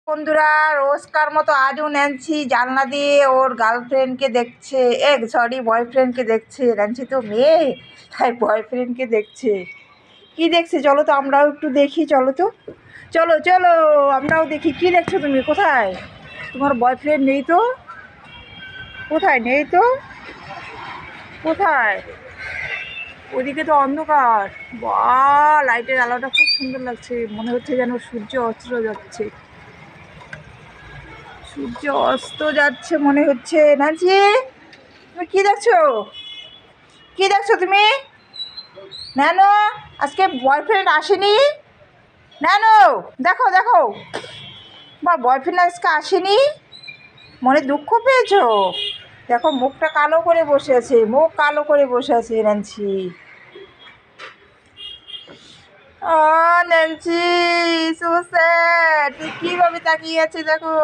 বন্ধুরা, রোজকার মতো আজও ন্যান্সি জানলা দিয়ে ওর গার্লফ্রেন্ডকে দেখছে, সরি বয়ফ্রেন্ডকে দেখছে। ন্যান্সি তো মেয়ে, তাই বয়ফ্রেন্ডকে দেখছে। কি দেখছে চলো তো আমরাও একটু দেখি। চলো তো, চলো চলো আমরাও দেখি। কি দেখছো তুমি? কোথায় তোমার বয়ফ্রেন্ড? নেই তো। কোথায়? নেই তো। কোথায়? ওদিকে তো অন্ধকার। বাহ, লাইটের আলোটা খুব সুন্দর লাগছে, মনে হচ্ছে যেন সূর্য অস্ত যাচ্ছে। সূর্য অস্ত যাচ্ছে মনে হচ্ছে। নানসি, তুমি কি দেখছো? কি দেখছো তুমি? নানো, আজকে বয়ফ্রেন্ড আসেনি? নানো, দেখো দেখো, তোমার বয়ফ্রেন্ড আজকে আসেনি। মনে দুঃখ পেয়েছো? দেখো মুখটা কালো করে বসে আছে, মুখ কালো করে বসে আছে নানসি। ও নানসি, সো স্যাড, কিভাবে তাকিয়ে আছে দেখো।